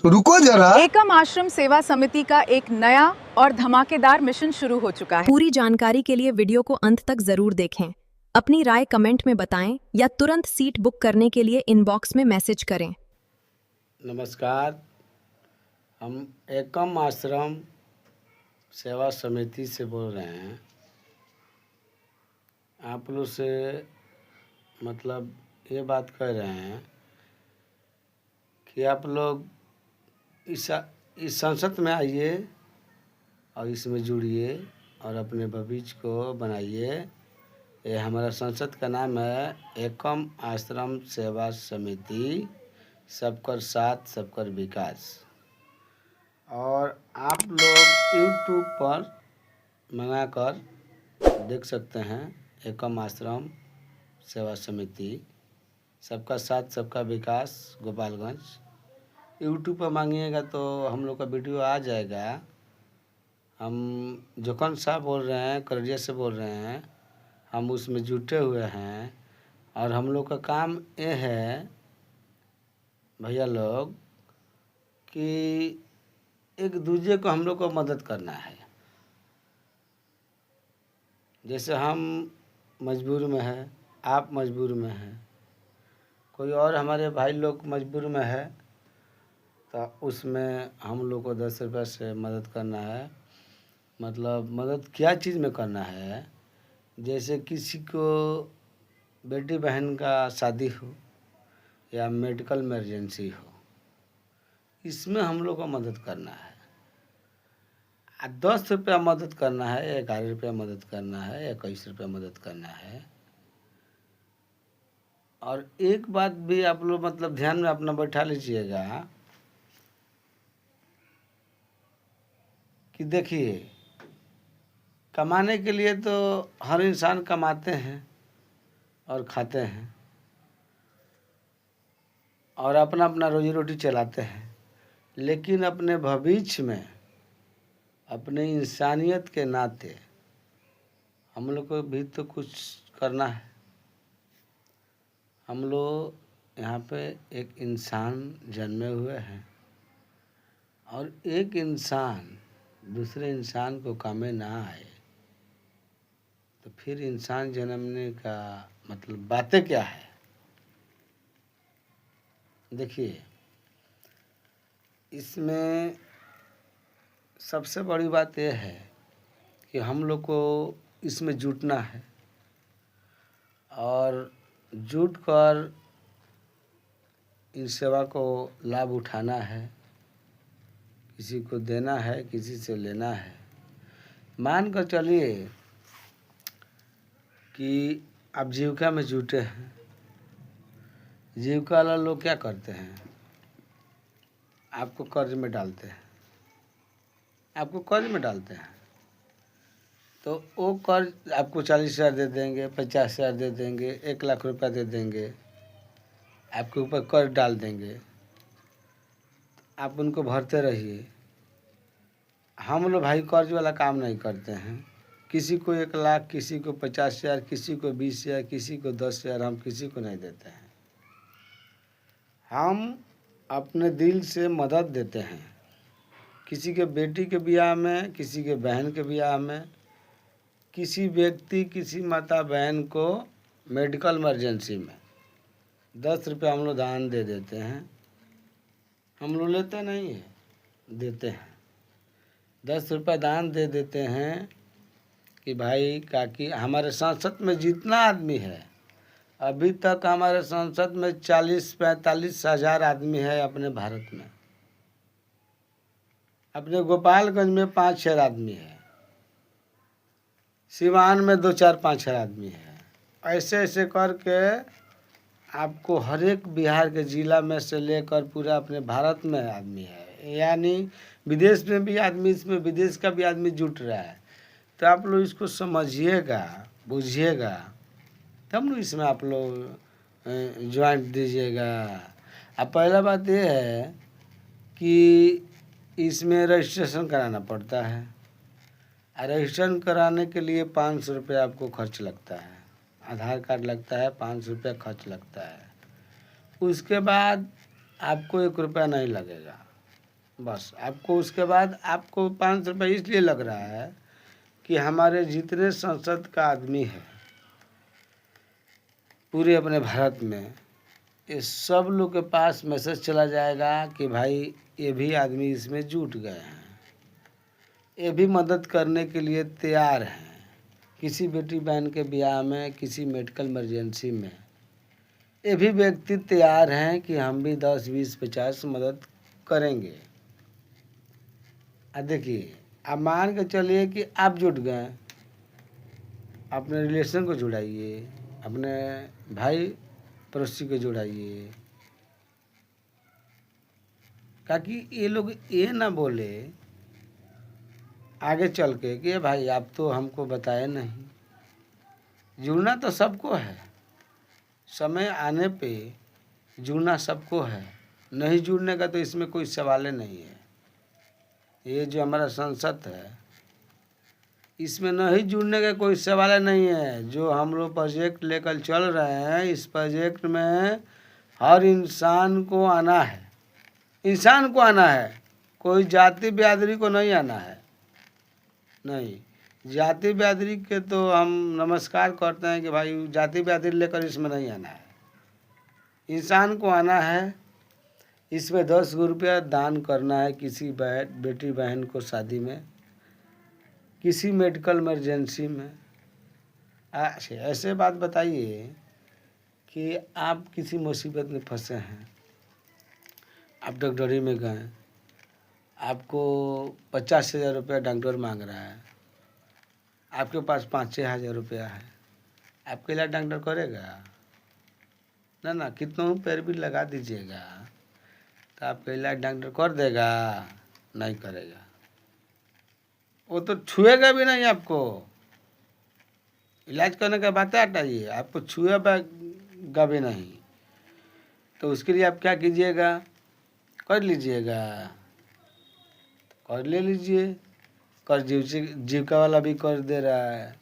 रुको जरा। एकम आश्रम सेवा समिति का एक नया और धमाकेदार मिशन शुरू हो चुका है। पूरी जानकारी के लिए वीडियो को अंत तक जरूर देखें। अपनी राय कमेंट में बताएं या तुरंत सीट बुक करने के लिए इनबॉक्स में मैसेज करें। नमस्कार, हम एकम आश्रम सेवा समिति से बोल रहे हैं। आप लोग से मतलब ये बात कह रहे हैं कि आप लोग इस संसद में आइए और इसमें जुड़िए और अपने भविष्य को बनाइए। ये हमारा संसद का नाम है एकम आश्रम सेवा समिति, सबकर साथ सबकर विकास। और आप लोग यूट्यूब पर मंगाकर देख सकते हैं एकम आश्रम सेवा समिति, सबका साथ सबका विकास, गोपालगंज। यूट्यूब पर मांगिएगा तो हम लोग का वीडियो आ जाएगा। हम जोखन साहब बोल रहे हैं, करड़िया से बोल रहे हैं, हम उसमें जुटे हुए हैं। और हम लोग का काम ये है भैया लोग कि एक दूसरे को हम लोग को मदद करना है। जैसे हम मजबूर में है, आप मजबूर में हैं, कोई और हमारे भाई लोग मजबूर में है, तो उसमें हम लोग को 10 रुपये से मदद करना है। मतलब मदद क्या चीज़ में करना है, जैसे किसी को बेटी बहन का शादी हो या मेडिकल इमरजेंसी हो, इसमें हम लोग को मदद करना है। 10 रुपया मदद करना है, 11 रुपया मदद करना है, 21 रुपया मदद करना है। और एक बात भी आप लोग मतलब ध्यान में अपना बैठा लीजिएगा कि देखिए, कमाने के लिए तो हर इंसान कमाते हैं और खाते हैं और अपना अपना रोजी रोटी चलाते हैं, लेकिन अपने भविष्य में, अपने इंसानियत के नाते हम लोग को भी तो कुछ करना है। हम लोग यहाँ पे एक इंसान जन्मे हुए हैं और एक इंसान दूसरे इंसान को काम में ना आए तो फिर इंसान जन्मने का मतलब बातें क्या है। देखिए, इसमें सबसे बड़ी बात यह है कि हम लोग को इसमें जुटना है और जुट कर इन सेवा को लाभ उठाना है, किसी को देना है, किसी से लेना है। मान कर चलिए कि आप जीविका में जुटे हैं। जीविका वाला लोग क्या करते हैं, आपको कर्ज में डालते हैं, आपको कर्ज में डालते हैं। तो वो कर्ज आपको 40,000 दे देंगे, 50,000 दे देंगे, 1,00,000 रुपया दे देंगे, आपके ऊपर कर्ज डाल देंगे। आप उनको भरते रहिए। हम लोग भाई कर्ज वाला काम नहीं करते हैं। किसी को 1,00,000, किसी को 50,000, किसी को 20,000, किसी को 10,000, हम किसी को नहीं देते हैं। हम अपने दिल से मदद देते हैं। किसी के बेटी के ब्याह में, किसी के बहन के ब्याह में, किसी व्यक्ति, किसी माता बहन को मेडिकल इमरजेंसी में 10 रुपये हम लोग दान दे देते हैं। हम लोग लेते नहीं हैं, देते हैं। 10 रुपये दान दे देते हैं कि भाई काकी, हमारे संसद में जितना आदमी है, अभी तक हमारे संसद में 40-45 हज़ार आदमी है अपने भारत में। अपने गोपालगंज में 5-6 आदमी है, सिवान में 2-4-5 आदमी है। ऐसे ऐसे करके आपको हर एक बिहार के ज़िला में से लेकर पूरा अपने भारत में आदमी है। यानी विदेश में भी आदमी, इसमें विदेश का भी आदमी जुट रहा है। तो आप लोग इसको समझिएगा, बुझिएगा, तब ना इसमें आप लोग ज्वाइंट दीजिएगा। अब पहला बात यह है कि इसमें रजिस्ट्रेशन कराना पड़ता है। रजिस्ट्रेशन कराने के लिए 500 रुपये आपको खर्च लगता है। आधार कार्ड लगता है, 500 रुपये खर्च लगता है। उसके बाद आपको 1 रुपया नहीं लगेगा। बस आपको उसके बाद आपको 500 रुपये इसलिए लग रहा है कि हमारे जितने संसद का आदमी है पूरे अपने भारत में, ये सब लोग के पास मैसेज चला जाएगा कि भाई ये भी आदमी इसमें जुट गए हैं, ये भी मदद करने के लिए तैयार हैं। किसी बेटी बहन के ब्याह में, किसी मेडिकल इमरजेंसी में, ये भी व्यक्ति तैयार हैं कि हम भी 10, 20, 50 मदद करेंगे। देखिए, आप मान के चलिए कि आप जुट गए, अपने रिलेशन को जुड़ाइए, अपने भाई पड़ोसी को जुड़ाइए, ताकि ये लोग ये ना बोले आगे चल के कि भाई आप तो हमको बताए नहीं। जुड़ना तो सबको है, समय आने पे जुड़ना सबको है, नहीं जुड़ने का तो इसमें कोई सवाल नहीं है। ये जो हमारा संसद है, इसमें नहीं जुड़ने का कोई सवाल नहीं है। जो हम लोग प्रोजेक्ट लेकर चल रहे हैं, इस प्रोजेक्ट में हर इंसान को आना है, इंसान को आना है, कोई जाति बिरादरी को नहीं आना है। नहीं, जाति बिरादरी के तो हम नमस्कार करते हैं कि भाई जाति बिरादरी लेकर इसमें नहीं आना है, इंसान को आना है। इसमें 10 रुपया दान करना है किसी बेटी बहन को शादी में, किसी मेडिकल इमरजेंसी में। अच्छा, ऐसे बात बताइए कि आप किसी मुसीबत में फंसे हैं, आप डॉक्टरी में गए, आपको 50,000 रुपया डॉक्टर मांग रहा है, आपके पास 5-6 हज़ार रुपया है, आपके इलाज डॉक्टर करेगा? ना, कितना पैर भी लगा दीजिएगा तो आपका इलाज डॉक्टर कर देगा? नहीं करेगा, वो तो छुएगा भी नहीं आपको। इलाज करने का बात हटाइए, आपको छुएगा भी नहीं। तो उसके लिए आप क्या कीजिएगा, कर लीजिएगा, कर ले लीजिए। कर जीविका वाला भी कर दे रहा है,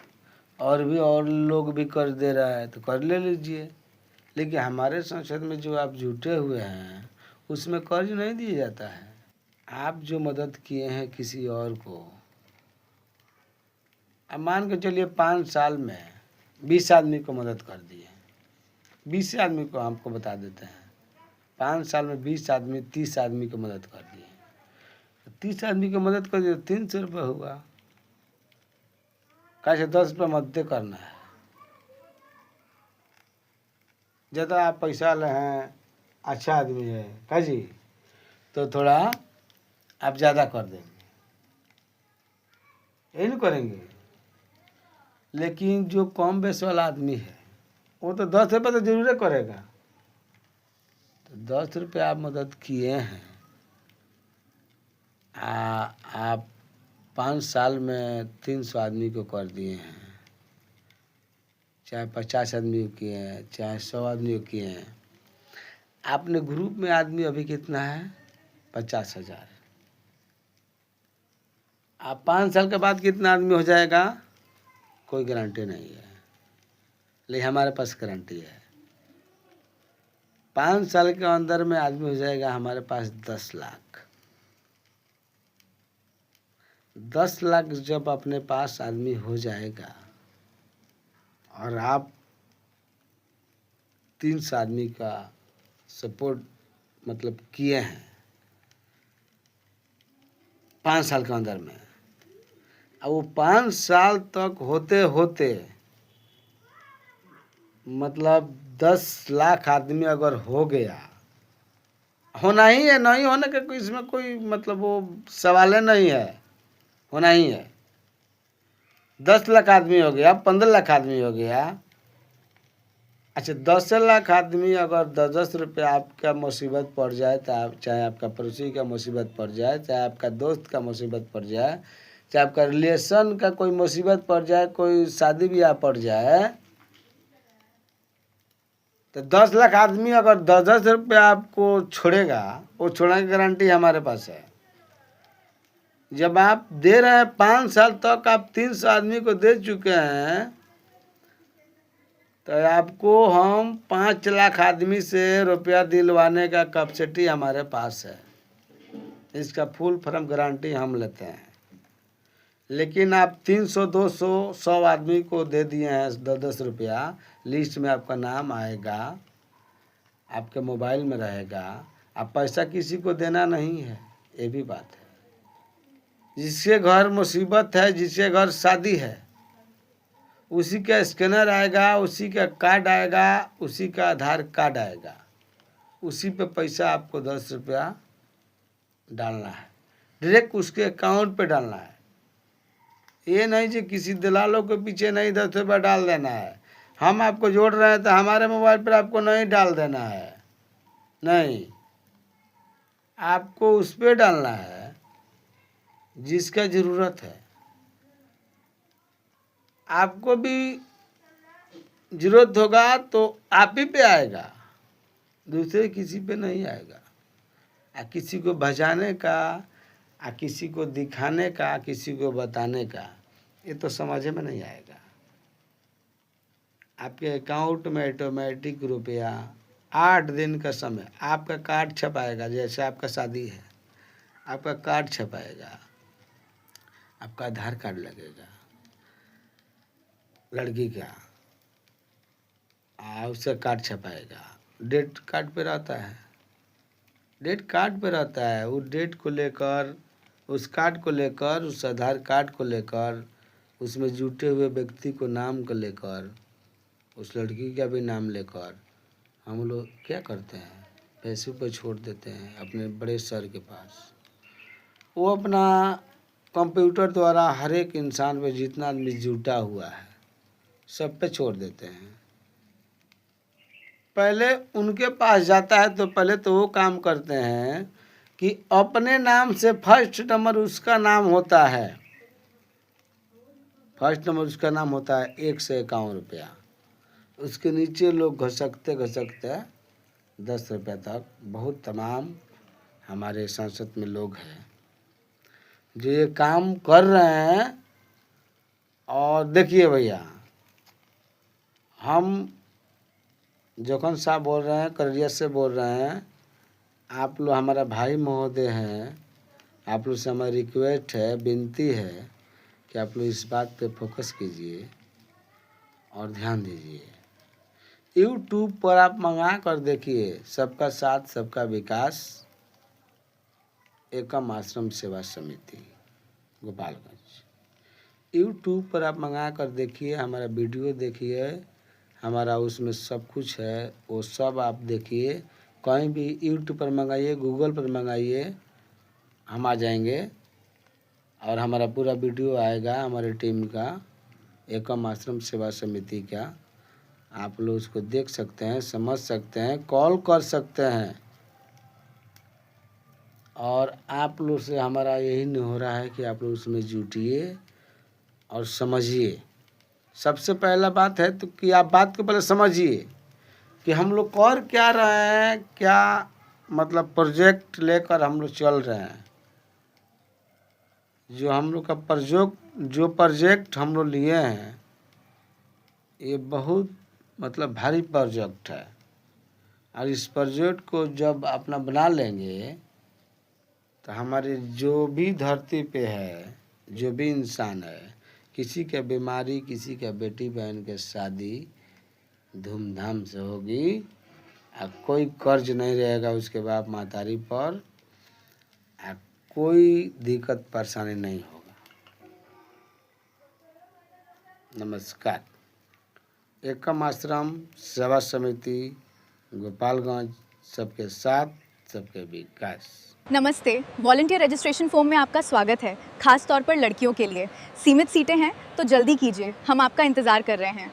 और लोग भी कर दे रहा है, तो कर ले लीजिए। लेकिन हमारे संसद में जो आप जुटे हुए हैं, उसमें कर्ज नहीं दिया जाता है। आप जो मदद किए हैं किसी और को, अब मान के चलिए 5 साल में 20 आदमी को मदद कर दिए, 20 आदमी को हमको बता देते हैं, 5 साल में 20 आदमी 30 आदमी को मदद कर दिए, 30 आदमी को मदद कर दिए, 300 रुपये हुआ। कैसे 10 रुपये मदद करना है? ज़्यादा आप पैसा ले हैं, अच्छा आदमी है का जी, तो थोड़ा आप ज़्यादा कर देंगे, यही नहीं करेंगे। लेकिन जो कम बेस वाला आदमी है, वो तो 10 रुपये तो जरूर करेगा। तो 10 रुपये आप मदद किए हैं, आप 5 साल में 300 आदमी को कर दिए हैं, चाहे 50 आदमी को किए हैं, चाहे 100 आदमी को किए हैं। आपने ग्रुप में आदमी अभी कितना है? 50,000। आप 5 साल के बाद कितना आदमी हो जाएगा? कोई गारंटी नहीं है, लेकिन हमारे पास गारंटी है। 5 साल के अंदर में आदमी हो जाएगा हमारे पास 10 लाख। 10 लाख जब अपने पास आदमी हो जाएगा, और आप 300 आदमी का सपोर्ट मतलब किए हैं 5 साल के अंदर में, अब वो 5 साल तक होते होते मतलब 10 लाख आदमी अगर हो गया, होना ही है, नहीं होने का कोई इसमें कोई मतलब वो सवाल नहीं है, होना ही है। 10 लाख आदमी हो गया, 15 लाख आदमी हो गया। अच्छा, 10 लाख आदमी अगर 10-10 रुपये आपका मुसीबत पड़ जाए, चाहे आपका पड़ोसी का मुसीबत पड़ जाए, चाहे आपका दोस्त का मुसीबत पड़ जाए, चाहे आपका रिलेशन का कोई मुसीबत पड़ जाए, कोई शादी ब्याह पड़ जाए, तो 10 लाख आदमी अगर 10-10 रुपये आपको छोड़ेगा, वो छोड़ने की गारंटी हमारे पास है। जब आप दे रहे हैं 5 साल तक, आप 300 आदमी को दे चुके हैं, तो आपको हम 5 लाख आदमी से रुपया दिलवाने का कैपेसिटी हमारे पास है। इसका फुल फर्म गारंटी हम लेते हैं। लेकिन आप 300 200 100 आदमी को दे दिए हैं 10-10 रुपया, लिस्ट में आपका नाम आएगा, आपके मोबाइल में रहेगा, आप पैसा किसी को देना नहीं है, ये भी बात है। जिसके घर मुसीबत है, जिसके घर शादी है, उसी का स्कैनर आएगा, उसी का कार्ड आएगा, उसी का आधार कार्ड आएगा, उसी पे पैसा आपको 10 रुपया डालना है, डायरेक्ट उसके अकाउंट पे डालना है। ये नहीं कि किसी दलालों के पीछे नहीं 10 रुपया डाल देना है। हम आपको जोड़ रहे हैं तो हमारे मोबाइल पर आपको नहीं डाल देना है, नहीं, आपको उस पर डालना है जिसका ज़रूरत है। आपको भी ज़रूरत होगा तो आप ही पे आएगा, दूसरे किसी पे नहीं आएगा। किसी को भजाने का, किसी को दिखाने का, किसी को बताने का, ये तो समझ में नहीं आएगा। आपके अकाउंट में ऑटोमेटिक रुपया 8 दिन का समय, आपका कार्ड छपाएगा। जैसे आपका शादी है, आपका कार्ड छपाएगा, आपका आधार कार्ड लगेगा लड़की का, उसका कार्ड छपाएगा, डेट कार्ड पे रहता है, डेट कार्ड पे रहता है। उस डेट को लेकर, उस कार्ड को लेकर, उस आधार कार्ड को लेकर, उसमें जुटे हुए व्यक्ति को नाम को लेकर, उस लड़की का भी नाम लेकर हम लोग क्या करते हैं, फेसबुक पर छोड़ देते हैं अपने बड़े सर के पास। वो अपना कंप्यूटर द्वारा हर एक इंसान पे जितना आदमी जुटा हुआ है सब पे छोड़ देते हैं। पहले उनके पास जाता है तो पहले तो वो काम करते हैं कि अपने नाम से फर्स्ट नंबर उसका नाम होता है, फर्स्ट नंबर उसका नाम होता है 151 रुपया। उसके नीचे लोग घसकते घसकते 10 रुपया तक, बहुत तमाम हमारे संसद में लोग हैं जो ये काम कर रहे हैं। और देखिए भैया, हम जोखन साहब बोल रहे हैं, कररिया से बोल रहे हैं, आप लोग हमारा भाई महोदय हैं, आप लोग से हमारी रिक्वेस्ट है, विनती है कि आप लोग इस बात पे फोकस कीजिए और ध्यान दीजिए। यूट्यूब पर आप मंगा कर देखिए, सबका साथ सबका विकास एकम आश्रम सेवा समिति गोपालगंज। यूट्यूब पर आप मंगा कर देखिए, हमारा वीडियो देखिए, हमारा उसमें सब कुछ है, वो सब आप देखिए। कहीं भी यूट्यूब पर मंगाइए, गूगल पर मंगाइए, हम आ जाएंगे और हमारा पूरा वीडियो आएगा हमारे टीम का, एकम आश्रम सेवा समिति का। आप लोग उसको देख सकते हैं, समझ सकते हैं, कॉल कर सकते हैं। और आप लोग से हमारा यही नहीं हो रहा है कि आप लोग उसमें जुटिए और समझिए। सबसे पहला बात है तो कि आप बात को पहले समझिए कि हम लोग कर क्या रहे हैं, क्या मतलब प्रोजेक्ट लेकर हम लोग चल रहे हैं। जो हम लोग का प्रोजेक्ट हम लोग लिए हैं, ये बहुत मतलब भारी प्रोजेक्ट है। और इस प्रोजेक्ट को जब अपना बना लेंगे तो हमारे जो भी धरती पे है, जो भी इंसान है, किसी के बीमारी, किसी के बेटी बहन के शादी धूमधाम से होगी और कोई कर्ज नहीं रहेगा उसके बाप मातारी पर, और कोई दिक्कत परेशानी नहीं होगा। नमस्कार। एकम आश्रम सेवा समिति गोपालगंज, सबके साथ सबके विकास। नमस्ते। वॉलंटियर रजिस्ट्रेशन फॉर्म में आपका स्वागत है, खास तौर पर लड़कियों के लिए। सीमित सीटें हैं तो जल्दी कीजिए, हम आपका इंतज़ार कर रहे हैं।